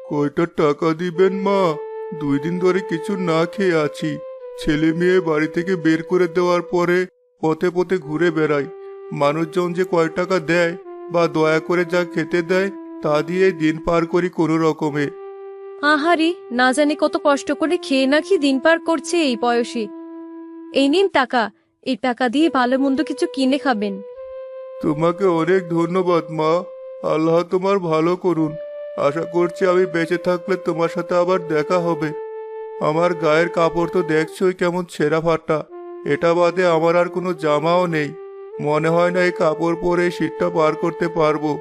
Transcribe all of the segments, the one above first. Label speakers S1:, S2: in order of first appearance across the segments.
S1: কয়টা টাকা দিবেন মা? 2 দিন ধরে কিছু না খেয়ে আছি। ছেলে মেয়ে বাড়ি থেকে বের করে দেওয়ার পরে পথে পথে ঘুরে বেড়াই। মানুষজন যে কয় টাকা দেয় বা দয়া করে যা খেতে দেয় তা দিয়ে দিন পার করি কোনো রকমে।
S2: আহারে, না জানি কত কষ্ট করে খেয়ে না খেয়ে দিন পার করছে এই বয়সে। এই নিন টাকা, এই টাকা দিয়ে ভালো মন্দ কিছু কিনে খাবেন।
S1: তোমাকে অনেক ধন্যবাদ মা। আল্লাহ তোমার ভালো করুন। আশা করছি আমি বেঁচে থাকলে তোমার সাথে আবার দেখা হবে। আমার গায়ের কাপড় তো দেখছোই কেমন ছেঁড়া ফাটা। এটা বাদে আমার আর কোনো জামাও নেই। মনে হয় না এই কাপড় পরে এই শীতটা পার করতে পারবো।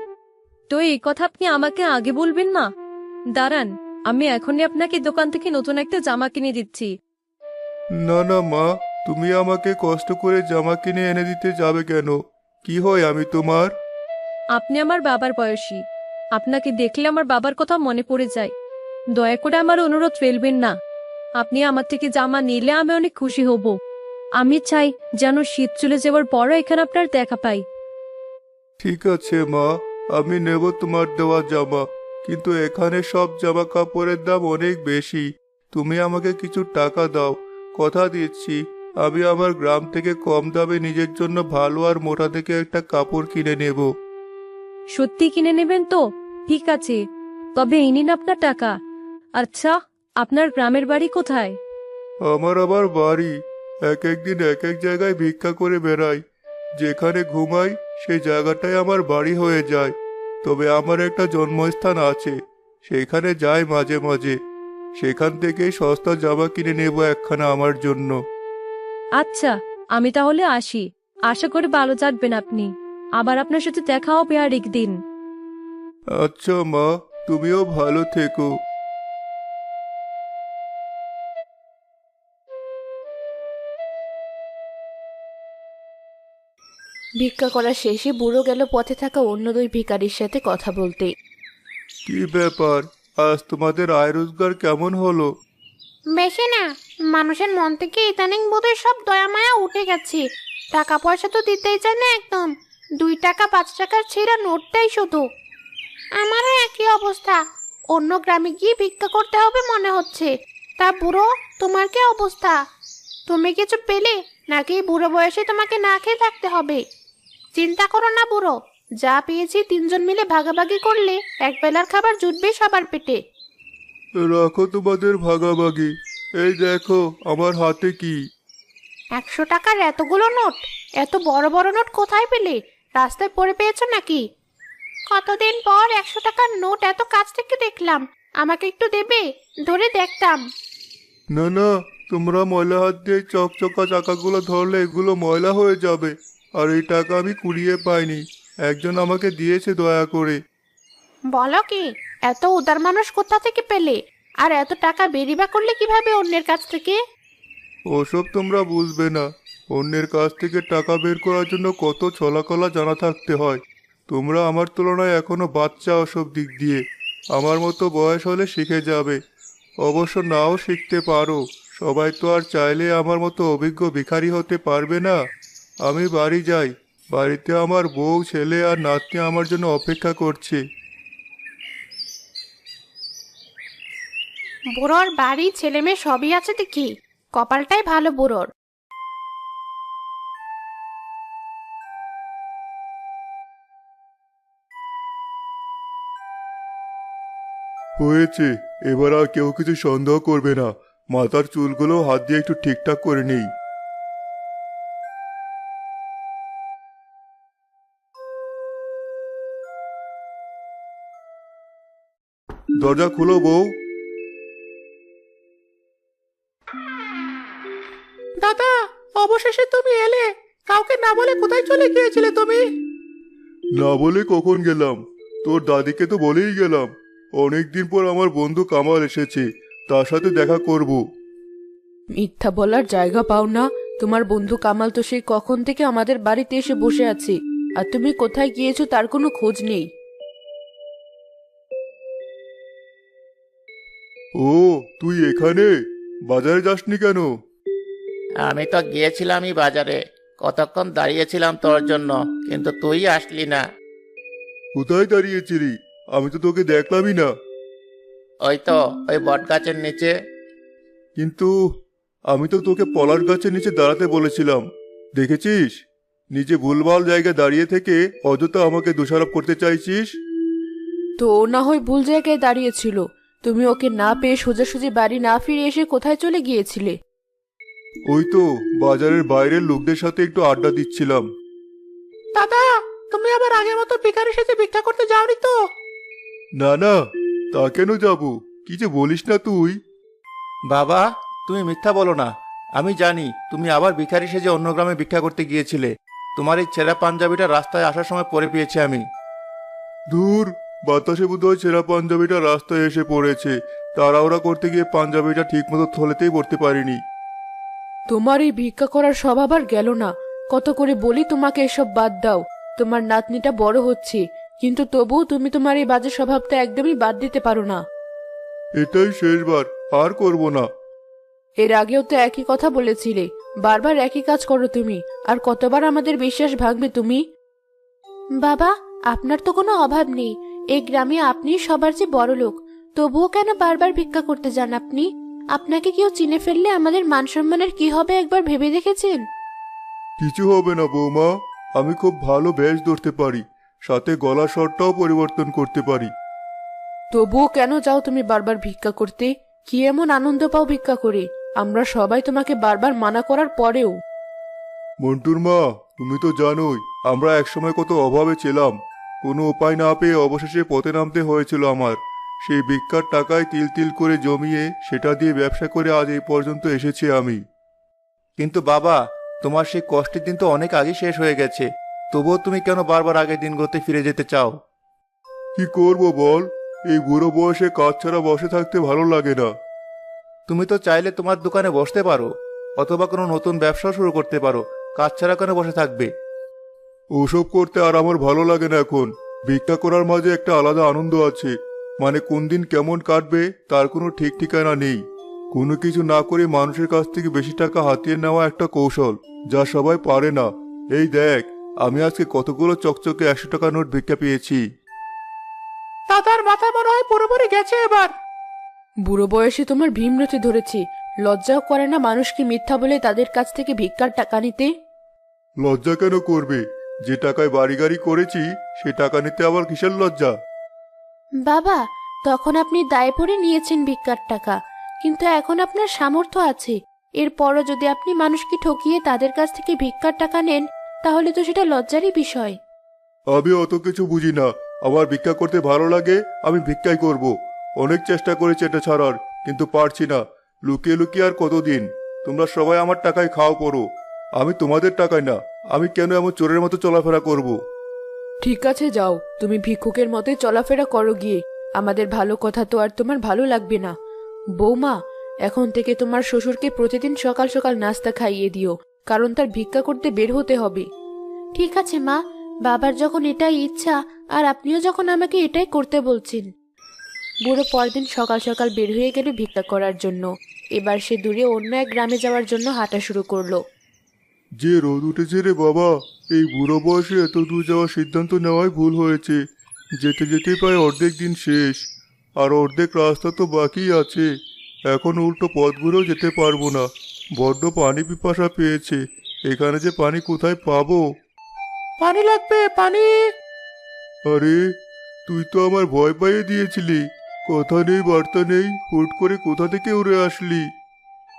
S2: তো এই কথা আপনি আমাকে আগে বলবেন না? দাঁড়ান, আমি এখনই আপনাকে দোকান থেকে নতুন একটা জামা কিনে দিচ্ছি।
S1: না না মা, তুমি আমাকে কষ্ট করে জামা কিনে এনে দিতে যাবে কেন? কি হয় আমি তোমার?
S2: আপনি আমার বাবার বয়সী, আপনাকে দেখলে আমার বাবার কথা মনে পড়ে যায়। দয়া করে আমার অনুরোধ ফেলবেন না। আপনি আমার থেকে জামা নিলে আমি অনেক খুশি হব। আমি চাই যেন শীত চলে যাওয়ার পরও এখানে আপনার দেখা পাই।
S1: ঠিক আছে মা, আমি নেব তোমার দেওয়া জামা। কিন্তু এখানে সব জামা কাপড়ের দাম অনেক বেশি। তুমি আমাকে কিছু টাকা দাও। কথা দিচ্ছি আমি আমার গ্রাম থেকে কম দামে নিজের জন্য ভালো আর মোটা থেকে একটা কাপড় কিনে নেব।
S2: সত্যি কিনে নেবেন তো? ঠিক আছে, তবে এই নিন আপনার টাকা। আচ্ছা, আপনার গ্রামের বাড়ি কোথায়?
S1: আমার আবার বাড়ি এক একদিন এক এক জায়গায় ভিক্ষা করে বেড়াই। যেখানে ঘুমাই সেই জায়গাটাই আমার বাড়ি হয়ে যায়। তবে আমার একটা জন্মস্থান আছে, সেখানে যাই মাঝে মাঝে। সেখান থেকেই সস্তা জামা কিনে নেব একখানা আমার জন্য।
S2: আচ্ছা, আমি তাহলে আসি। আশা করি ভালো থাকবেন আপনি। আবার আপনার সাথে দেখা হবে আর একদিন।
S1: আচ্ছা মা, তুমিও ভালো থেকো।
S3: ভিক্ষা করা শেষে বুড়ো গেল পথে থাকা অন্য দুই ভিখারির সাথে কথা বলতে।
S1: কি ব্যাপার, আজ তোমাদের আয় রোজগার কেমন হলো?
S3: বেশি না, মানুষের মন থেকে ইদানিং বোধহয় সব দয়া মায়া উঠে গেছে। টাকা পয়সা তো দিতেই চায় না একদম। 2 টাকা 5 টাকার ছেঁড়া নোটটাই শুধু। আমারও একই অবস্থা। অন্য গ্রামে গিয়ে ভিক্ষা করতে হবে মনে হচ্ছে। তা বুড়ো, তোমার কি অবস্থা? তুমি কিছু পেলে নাকি এই বুড়ো বয়সে তোমাকে না খেয়ে থাকতে হবে? চিন্তা করো না বুড়ো, যা পেয়েছি 3জন মিলে ভাগাভাগি করলে এক বেলার খাবার জুটবে সবার পেটে।
S1: রাখো তোমাদের ভাগাভাগি। এই দেখো আমার হাতে কি।
S3: 100 টাকার এতগুলো নোট? এত বড় বড় নোট কোথায় পেলে? রাস্তায় পড়ে পেয়েছো নাকি? কতদিন পর 100 টাকার নোট এত কাছ থেকে দেখলাম। আমাকে একটু দেবে? ধরে দেখতাম।
S1: না না, তোমরা ময়লা হাত দিয়ে চকচকা চাকাগুলো ধরলে এগুলো ময়লা হয়ে যাবে। আর এই টাকা আমি কুড়িয়ে পাইনি, একজন আমাকে দিয়েছে দয়া করে।
S3: বলো কি, এত উদার মানুষ কোথা থেকে পেলে? আর এত টাকা বেরিবা করলে কিভাবে অন্যের কাছ থেকে?
S1: ওসব তোমরা বুঝবে না। অন্যের কাছ থেকে টাকা বের করার জন্য কত ছলাকলা জানা থাকতে হয়। তোমরা আমার তুলনায় এখনো বাচ্চা ওসব দিক দিয়ে। আমার মতো বয়স হলে শিখে যাবে। অবশ্য নাও শিখতে পারো। সবাই তো আর চাইলে আমার মতো অভিজ্ঞ ভিখারি হতে পারবে না। আমি বাড়ি যাই। বাড়িতে আমার বউ, ছেলে আর নাতনি আমার জন্য অপেক্ষা করছে।
S3: বুড়োর বাড়ি ছেলে মেয়ে সবই আছে দেখি। কপালটাই ভালো বুড়োর।
S1: হয়েছে, এবার আর কেউ কিছু সন্দেহ করবে না। মাথার চুলগুলো হাত দিয়ে একটু ঠিকঠাক করে নেই। দরজা খুলো বউ।
S3: দাদা, অবশেষে তুমি এলে। কাউকে না বলে কোথায় চলে গিয়েছিলে তুমি?
S1: না বলে কখন গেলাম? তোর দাদিকে তো বলেই গেলাম। অনেকদিন পর আমার বন্ধু কামাল এসেছে, তার সাথে দেখা করব।
S3: মিথ্যা বলার জায়গা পাও না। তোমার বন্ধু কামাল তো সেই কখন থেকে আমাদের বাড়িতে এসে বসে আছে, আর তুমি কোথায় গিয়েছো তার কোনো খোঁজ নেই।
S1: ও, তুই এখানে? বাজারে যাসনি কেন?
S4: আমি তো গিয়েছিলামই বাজারে। কতক্ষণ দাঁড়িয়েছিলাম তোর জন্য, কিন্তু তুই আসলি না।
S1: কোথায় দাঁড়িয়েছিলি? আমি তো তোকে দেখলামই না।
S4: ওই তো, ওই বট গাছের নিচে।
S1: কিন্তু আমি তো তোকে পলাশ গাছের নিচে দাঁড়াতে বলেছিলাম, দেখেছিস? নিজে ভুলভাল জায়গায় দাঁড়িয়ে থেকে অযথা আমাকে দোষারোপ করতে চাইছিস।
S5: তো ও না হয় ভুল জায়গায় দাঁড়িয়েছিল, তুমি ওকে না পেয়ে সোজাসুজি বাড়ি না ফিরে এসে কোথায় চলে গিয়েছিলে?
S1: ওই তো বাজারের বাইরের লোকদের সাথে একটু আড্ডা দিচ্ছিলাম।
S3: দাদা, তুমি আবার আগের মতো ভিখারির সাথে ভিক্ষা করতে যাওনি তো?
S1: না না, তা কেন যাব? কি যে বলিস না তুই।
S4: বাবা, তুমি মিথ্যা বলো না। আমি জানি তুমি আবার ভিখারি সেজে অন্য গ্রামে ভিক্ষা করতে গিয়েছিলে। তোমার এই ছেঁড়া পাঞ্জাবিটা রাস্তায় আসার সময় পরে পেয়েছি আমি।
S1: দূর, বাতাসে বোধহয় ছেঁড়া পাঞ্জাবিটা রাস্তায় এসে পড়েছে। তাড়াহুড়া করতে গিয়ে পাঞ্জাবিটা ঠিক মতো থলেতেই পড়তে পারিনি।
S5: তোমার এই ভিক্ষা করার স্বভাব আর গেল না। কত করে বলি তোমাকে এসব বাদ দাও। তোমার নাতনিটা বড় হচ্ছে, কিন্তু তবুও তুমি তোমার এই বাজে স্বভাবটা একদমই বাদ দিতে পারো না।
S1: এটাই শেষবার, আর করব না।
S5: এর আগেও তো একই কথা বলেছিলে, বারবার একই কাজ করো তুমি। আর কতবার আমাদের বিশ্বাস ভাঙবে তুমি?
S3: বাবা, আপনার তো কোনো অভাব নেই। এই গ্রামে আপনি সবার চেয়ে বড় লোক, তবুও কেন বারবার ভিক্ষা করতে যান আপনি? আপনাকে কেউ চিনে ফেললে আমাদের মান সম্মানের কি হবে একবার ভেবে দেখেছেন?
S1: কিছু হবে না বৌমা, আমি খুব ভালো বেশ ধরতে পারি, সাথে গলা স্বরটাও পরিবর্তন করতে পারি।
S5: তবুও কেন যাও তুমি বারবার ভিক্ষা করতে? কি এমন আনন্দ পাও ভিক্ষা করে? আমরা সবাই তোমাকে বারবার মানা করার পরেও।
S1: মন্টুর মা, তুমি তো জানোই আমরা একসময় কত অভাবে ছিলাম। কোনো উপায় না পেয়ে অবশেষে পথে নামতে হয়েছিল আমার। সেই ভিক্ষার টাকায় তিল তিল করে জমিয়ে সেটা দিয়ে ব্যবসা করে আজ এই পর্যন্ত এসেছি আমি।
S4: কিন্তু বাবা, তোমার সেই কষ্টের দিন তো অনেক আগে শেষ হয়ে গেছে। তবুও তুমি কেন বারবার আগের দিনগুলোতে ফিরে যেতে চাও?
S1: কি করব বল, এই বুড়ো বয়সে কাজ ছাড়া বসে থাকতে ভালো লাগে না।
S4: তুমি তো চাইলে তোমার দোকানে বসতে পারো, অথবা কোনো নতুন ব্যবসা শুরু করতে পারো। কাজ ছাড়া কেন বসে থাকবে?
S1: ওসব করতে আর আমার ভালো লাগে না এখন। ভিক্ষা করার মাঝে একটা আলাদা আনন্দ আছে, মানে কোন দিন কেমন কাটবে তার কোনো ঠিক ঠিকানা নেই। কোনো কিছু না করে মানুষের কাছ থেকে বেশি টাকা হাতিয়ে নেওয়া একটা কৌশল, যা সবাই পারে না। এই দেখ, আমি আজকে কতগুলো চকচকে 100 টাকা নোট ভিক্ষা পেয়েছি।
S3: দাদার মাথা মনে হয় পুরোপুরি গেছে এবার।
S5: বুড়ো বয়সে তোমার ভীমরতি ধরেছে, লজ্জাও করে না মানুষকে মিথ্যা বলে তাদের কাছ থেকে ভিক্ষার টাকা নিতে?
S1: লজ্জা কেন করবে? যে টাকায় বাড়ি গাড়ি করেছি সে টাকা নিতে আবার কিসের লজ্জা?
S3: বাবা, তখন আপনি দায়ে পড়ে নিয়েছেন ভিক্ষার টাকা, কিন্তু এখন আপনার সামর্থ্য আছে। এরপরও যদি আপনি মানুষকে ঠকিয়ে তাদের কাছ থেকে ভিক্ষার টাকা নেন, তাহলে তো সেটা লজ্জারই বিষয়।
S1: আমি অত কিছু বুঝি না। আমার ভিক্ষা করতে ভালো লাগে, আমি ভিক্ষাই করব। অনেক চেষ্টা করেছি এটা ছাড়ার, কিন্তু পারছি না। লুকিয়ে লুকিয়ে আর কতদিন? তোমরা সবাই আমার টাকায় খাও পড়ো, আমি তোমাদের টাকায় না। আমি কেন এমন চোরের মতো চলাফেরা করব?
S5: ঠিক আছে, যাও, তুমি ভিক্ষুকের মতোই চলাফেরা করো গিয়ে। আমাদের ভালো কথা তো আর তোমার ভালো লাগবে না। বৌমা, এখন থেকে তোমার শ্বশুরকে প্রতিদিন সকাল সকাল নাস্তা খাইয়ে দিও, কারণ তার ভিক্ষা করতে বের হতে হবে।
S3: ঠিক আছে মা, বাবার যখন এটাই ইচ্ছা, আর আপনিও যখন আমাকে এটাই করতে বলছেন। বুড়ো পরদিন সকাল সকাল বের হয়ে গেল ভিক্ষা করার জন্য। এবার সে দূরে অন্য এক গ্রামে যাওয়ার জন্য হাঁটা শুরু করলো।
S1: যে রোদ উঠেছে রে বাবা, এই বুড়ো বয়সে এত দূর যাওয়ার সিদ্ধান্ত নেওয়াই ভুল হয়েছে। যেতে যেতে প্রায় অর্ধেক দিন শেষ, আর অর্ধেক রাস্তা তো বাকি আছে। এখন উল্টো পথ ঘুরেও যেতে পারবো না। বড্ড পানি পিপাসা পেয়েছে। এখানে যে পানি কোথায় পাবো?
S3: পানি লাগবে, পানি।
S1: আরে, তুই তো আমার ভয় পাইয়ে দিয়েছিলি। কথা নেই বার্তা নেই, হুট করে কোথা থেকে উড়ে আসলি?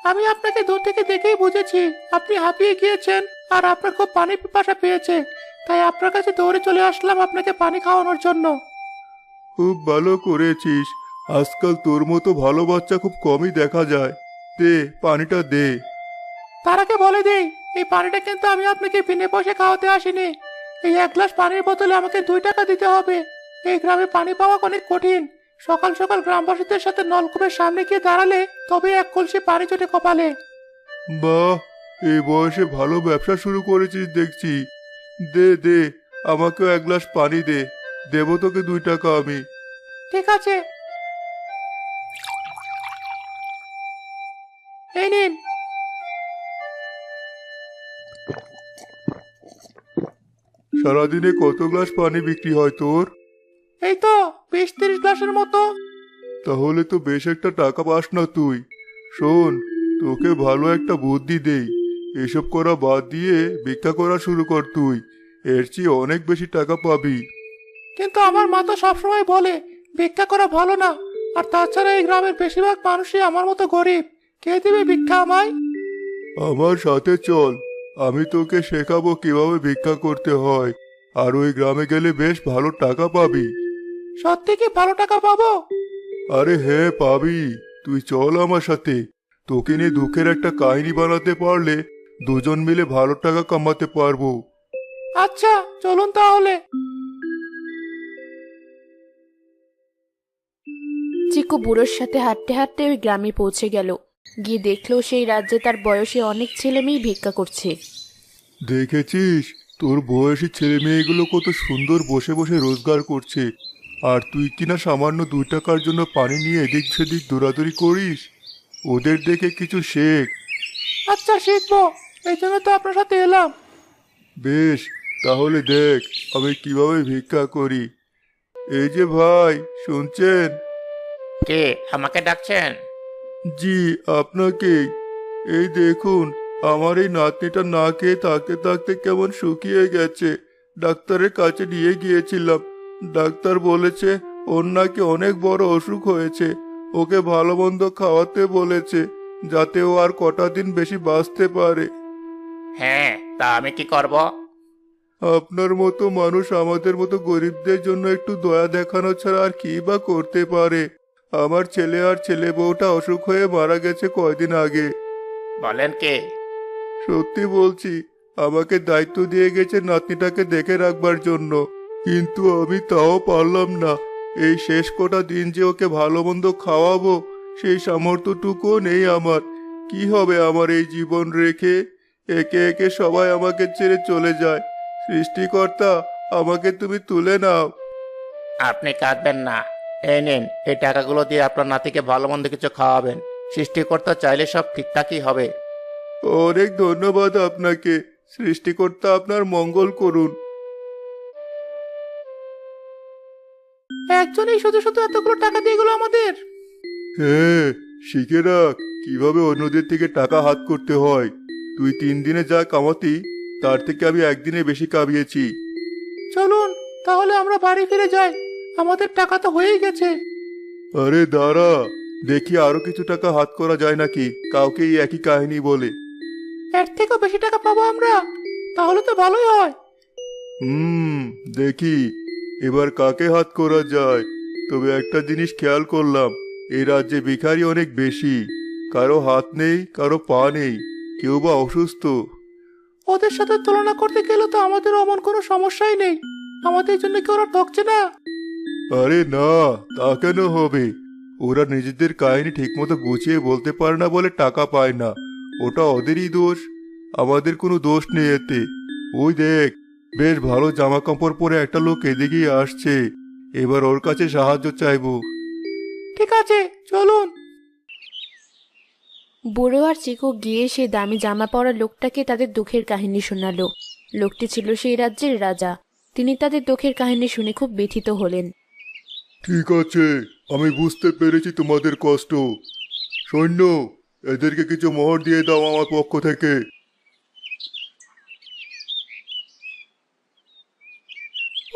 S3: আমি আপনাকে দূর থেকে দেখেই বুঝেছি আপনি হাঁপিয়ে গিয়েছেন আর আপনার খুব পানি পিপাসা পেয়েছে, তাই আপনার কাছে দৌড়ে চলে আসলাম আপনাকে পানি খাওয়ানোর জন্য।
S1: খুব ভালো করেছিস। আজকাল তোর মতো ভালো বাচ্চা খুব কমই দেখা যায়। দে, পানিটা দে।
S3: তার আগে বলে দিই, এই পানিটা কিন্তু আমি আপনাকে বিনে পয়সা খাওয়াতে আসিনি। এই 1 গ্লাস পানির বদলে আমাকে 2 টাকা দিতে হবে। এই গ্রামে পানি পাওয়া অনেক কঠিন। সকাল সকাল গ্রামবাসীদের সাথে নলকূপের সামনে গিয়ে দাঁড়ালে তবে 1 কলসি পানি জোটে কপালে।
S1: বাহ, এই বয়সে ভালো ব্যবসা শুরু করেছিস দেখছি। দে দে, আমাকেও 1 গ্লাস পানি দে। দেবো তোকে 2 টাকা আমি।
S3: ঠিক আছে, এই নিন।
S1: সারাদিনে কত গ্লাস পানি বিক্রি হয় তোর?
S3: এই তো 20-30 গ্লাসের মতো।
S1: তাহলে তো বেশ একটা টাকা পাস না তুই। শোন, তোকে ভালো একটা বুদ্ধি দেই, এসব করা বাদ দিয়ে ভিক্ষা করা শুরু কর তুই, এর চেয়ে অনেক বেশি টাকা পাবি।
S4: কিন্তু আমার মা তো সবসময় বলে ভিক্ষা করা ভালো না, আর তাছাড়া এই গ্রামের বেশিরভাগ মানুষই আমার মতো গরিব, কে দেবে ভিক্ষা আমায়?
S1: আমার সাথে চল, আমি তোকে শেখাবো কিভাবে ভিক্ষা করতে হয়, আর ওই গ্রামে গেলে বেশ ভালো টাকা পাবি।
S4: সত্যি কি ভালো টাকা পাবো?
S1: আরে হ্যাঁ পাবি, তুই চল আমার সাথে। তোকে নিয়ে দুঃখের একটা কাহিনী বানাতে পারলে দুজন মিলে ভালো টাকা কামাতে পারবো।
S4: আচ্ছা চলুন তাহলে।
S5: চিকু বুড়োর সাথে হাঁটতে হাঁটতে ওই গ্রামে পৌঁছে গেল। গিয়ে দেখলো সেই রাজ্যে তার বয়সী অনেক ছেলে মেয়ে ভিক্ষা করছে।
S1: দেখেছিস, তোর বয়সী ছেলে মেয়েগুলো কত সুন্দর বসে বসে রোজগার করছে, আর তুই কিনা সামান্য 2 টাকার জন্য পানি নিয়ে এদিক সেদিক দৌড়াদৌড়ি করিস। ওদের দেখে কিছু শেখ।
S4: আচ্ছা শিখবো, এই জন্য তো আপনার সাথে এলাম।
S1: বেশ, তাহলে দেখ আমি কিভাবে ভিক্ষা করি। এই যে ভাই, শুনছেন?
S4: কে আমাকে ডাকছেন?
S1: জি, আপনাকেই। এই দেখুন, আমার এই নাতনিটা না খেয়ে থাকতে থাকতে কেমন শুকিয়ে গেছে। ডাক্তারের কাছে নিয়ে গিয়েছিলাম, ডাক্তার বলেছে ওর নাকি অনেক বড় অসুখ হয়েছে, ওকে ভালো মন্দ খাওয়াতে বলেছে যাতে ও আর কটা দিন বেশি বাঁচতে পারে।
S4: হ্যাঁ, তা আমি কি করব?
S1: আপনার মতো মানুষ আমাদের মতো গরিবদের জন্য একটু দয়া দেখানো ছাড়া আর কি বা করতে পারে। আমার ছেলে আর ছেলে বউটা অসুখ হয়ে মারা গেছে কয়দিন আগে।
S4: বলেন কে?
S1: সত্যি বলছি, আমাকে দায়িত্ব দিয়ে গেছে নাতনিটাকে দেখে রাখবার জন্য, কিন্তু আমি তাও পারলাম না। এই শেষ কটা দিন যে ওকে ভালো মন্দ খাওয়াবো সেই সামর্থ্যটুকুও নেই আমার। কি হবে আমার এই জীবন রেখে? একে একে সবাই আমাকে ছেড়ে চলে যায়। সৃষ্টিকর্তা, আমাকে তুমি তুলে নাও।
S4: আপনি কাঁদবেন না, এই নিন, এই টাকাগুলো দিয়ে আপনার নাতিকে ভালো মন্দ কিছু খাওয়াবেন। সৃষ্টিকর্তা চাইলে সব ঠিকঠাকই হবে।
S1: অনেক ধন্যবাদ আপনাকে। সৃষ্টিকর্তা আপনার মঙ্গল করুন।
S4: একজনই শুধু শুধু এতগুলো টাকা দিয়ে গেল আমাদের।
S1: হ্যাঁ, শিখে রাখ কিভাবে অন্যদের থেকে টাকা হাত করতে হয়। তুই 3 দিনে যা কামাতি তার থেকে আমি একদিনে বেশি কামিয়েছি।
S4: চলুন তাহলে আমরা বাড়ি ফিরে যাই, আমাদের টাকা তো হয়েই গেছে।
S1: আরে দাঁড়া, দেখি আরো কিছু টাকা হাত করা যায় নাকি, কাউকে এই একই কাহিনী বলে।
S4: এর থেকেও বেশি টাকা পাবো আমরা, তাহলে তো ভালোই হয়।
S1: দেখি এবার কাকে হাত করা যায়। তবে একটা জিনিস খেয়াল করলাম, এই রাজ্যে ভিখারি অনেক বেশি। কারো হাত নেই, কারো পা নেই, কেউ বা অসুস্থ।
S4: ওদের সাথে তুলনা করতে গেলে তো আমাদের অমন কোনো সমস্যাই নেই। আমাদের জন্য কি ওরা ঠকছে না?
S1: আরে না, তা কেন হবে? ওরা নিজেদের কাহিনী ঠিকমতো গুছিয়ে বলতে পারে না বলে টাকা পায় না, ওটা ওদেরই দোষ। আমাদের কোনো দোষ নেই এতে। ওই দেখ, বেশ ভালো জামা কাপড় পরে একটা লোক এদিকেই আসছে, এবার ওর কাছে সাহায্য চাইবো।
S4: ঠিক আছে চলুন।
S5: বুড়ো আর চিকু গিয়ে সেই দামি জামা পরা লোকটাকে তাদের দুঃখের কাহিনী শোনালো। লোকটি ছিল সেই রাজ্যের রাজা। তিনি তাদের দুঃখের কাহিনী শুনে খুব ব্যথিত হলেন।
S1: ঠিক আছে, আমি বুঝতে পেরেছি তোমাদের কষ্ট। সৈন্য, এদেরকে কিছু মোহর দিয়ে দাও আমার পক্ষ থেকে।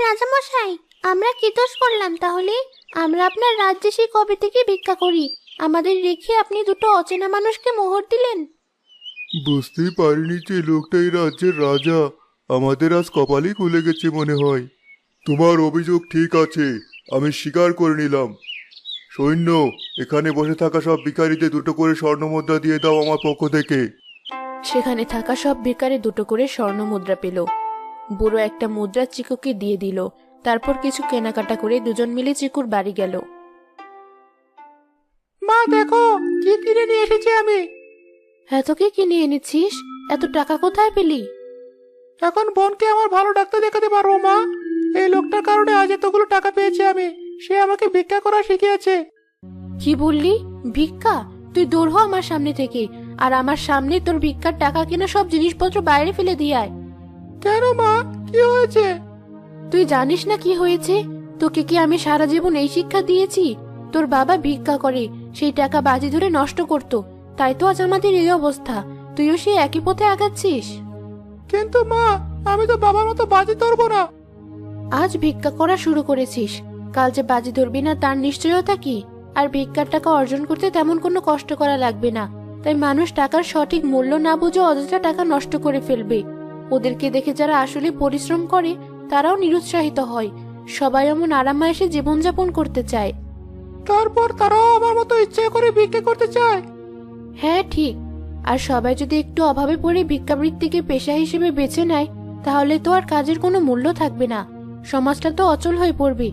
S3: রাজামশাই, আমরা কি দোষ করলাম তাহলে? আমরা আপনার রাজ্যে সেই কবে থেকে ভিক্ষা করি, আমাদের রেখে আপনি দুটো অচেনা মানুষকে মোহর দিলেন।
S1: বুঝতেই পারিনি যে লোকটা এই রাজ্যের রাজা। আমাদের আজ কপালই খুলে গেছে মনে হয়। তোমার অভিযোগ ঠিক আছে, আমি স্বীকার করে নিলাম। সৈন্য, এখানে বসে থাকা সব ভিখারিদের 2টো করে স্বর্ণমুদ্রা দিয়ে দাও আমার পক্ষ থেকে।
S5: সেখানে থাকা সব ভিখারি 2টো করে স্বর্ণ মুদ্রা পেল। বুড়ো একটা মুদ্রা চিকুকে দিয়ে দিল। তারপর কিছু কেনাকাটা করে দুজন মিলে চিকুর বাড়ি গেল।
S4: মা দেখো কি কিনে নিয়ে এসেছি আমি।
S5: এত কি কিনে এনেছিস? এত টাকা কোথায় পেলি?
S4: এখন বোনকে আমার ভালো ডাক্তার দেখাতে পারবো মা। এই লোকটার কারণে আজ এতগুলো টাকা পেয়েছি আমি। সে আমাকে ভিক্ষা করা শিখিয়েছে।
S5: কি বললি? ভিক্ষা? তুই দূর হ আমার সামনে থেকে, আর আমার সামনে তোর ভিক্ষার টাকা কিনা সব জিনিসপত্র বাইরে ফেলে দিয়ে আয়।
S4: কেন মা, কি হয়েছে?
S5: তুই জানিস না কি হয়েছে? তোকে কি আমি সারা জীবন এই শিক্ষা দিয়েছি? তোর বাবা ভিক্ষা করে, সেই টাকা বাজি ধরে নষ্ট করত, তাই তো আজ আমাদের এই অবস্থা। তুইও সেই একই পথে আগাচ্ছিস।
S4: কিন্তু মা, আমি তো বাবার মতো বাজি ধরবো না।
S5: আজ ভিক্ষা করা শুরু করেছিস, কাল যে বাজি ধরবি না তার নিশ্চয়তা কি? আর ভিক্ষার টাকা অর্জন করতে তেমন কোনো কষ্ট করা লাগবে না, তাই মানুষ টাকার সঠিক মূল্য না বুঝে অযথা টাকা নষ্ট করে ফেলবে। ওদেরকে দেখে যারা আসলে পরিশ্রম করে তারাও নিরুৎসাহিত হয়। সবাই এমন আরামায়েশে জীবনযাপন করতে চায়।
S4: তারপর তারাও আমার মতো ইচ্ছে করে ভিক্ষা করতে চায়।
S5: হ্যাঁ ঠিক। আর সবাই যদি একটু অভাবে পড়ে ভিক্ষাবৃত্তিকে পেশা হিসেবে বেছে নেয়, তাহলে তো আর কাজের কোনো মূল্য থাকবে না, সমাজটা তো অচল হয়ে পড়বে।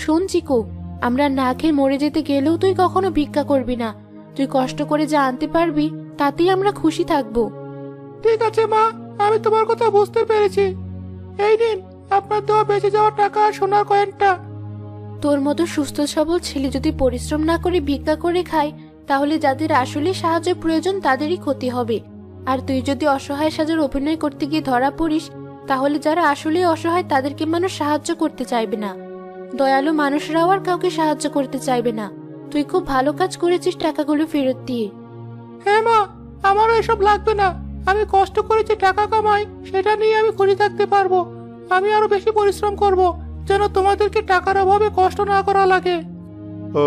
S5: শোন চিকু, আমরা না খেয়ে মরে যেতে গেলেও তুই কখনো ভিক্ষা করবি না। তুই কষ্ট করে যা আনতে পারবি তাতেই আমরা খুশি থাকবো।
S4: ঠিক আছে মা, আমি তোমার কথা বুঝতে পেরেছি। এই নিন আপনার দেওয়া বেঁচে যাওয়া টাকা আর সোনার কয়েনটা।
S5: তোর মতো সুস্থ সবল ছেলে যদি পরিশ্রম না করে ভিক্ষা করে খায়, তাহলে যাদের আসলে সাহায্য প্রয়োজন তাদেরই ক্ষতি হবে। আর তুই যদি অসহায় সাজার অভিনয় করতে গিয়ে ধরা পড়িস, তাহলে যারা আসলে অসহায় তাদেরকে মানুষ সাহায্য করতে চাইবে না। দয়ালু মানুষরাও আর কাউকে সাহায্য করতে চাইবে না। তুই খুব ভালো কাজ করেছিস টাকাগুলো ফেরত দিয়ে।
S4: হ্যাঁ মা, আমারও এসব লাগবে না। আমি কষ্ট করেছি টাকা কামাই, সেটা নিয়ে আমি খুশি থাকতে পারবো। আমি আরো বেশি পরিশ্রম করব, যেন তোমাদেরকে টাকার অভাবে কষ্ট না করা লাগে।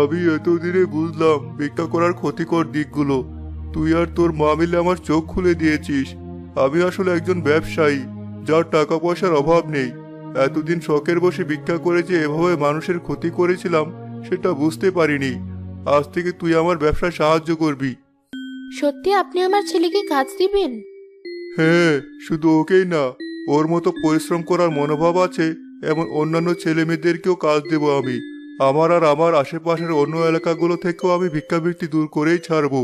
S1: আমি এতদিনে বুঝলাম ভিক্ষা করার ক্ষতিকর দিকগুলো। তুই আর তোর মা মিলে আমার চোখ খুলে দিয়েছিস। আমি আসলে একজন ব্যবসায়ী, যার টাকা পয়সার অভাব নেই। এতদিন শখের বসে ভিক্ষা করে যে এভাবে মানুষের ক্ষতি করেছিলাম সেটা বুঝতে পারিনি। আজ থেকে তুই আমার ব্যবসায় সাহায্য করবি।
S5: সত্যি আপনি আমার ছেলেকে কাজ দিবেন?
S1: হ্যাঁ, শুধু ওকেই না, ওর মতো পরিশ্রম করার মনোভাব আছে এমন অন্যান্য ছেলে মেয়েদেরকেও কাজ দেব আমি। আমার আর আমার আশেপাশের অন্য এলাকাগুলো থেকেও আমি ভিক্ষাবৃত্তি দূর করেই ছাড়বো।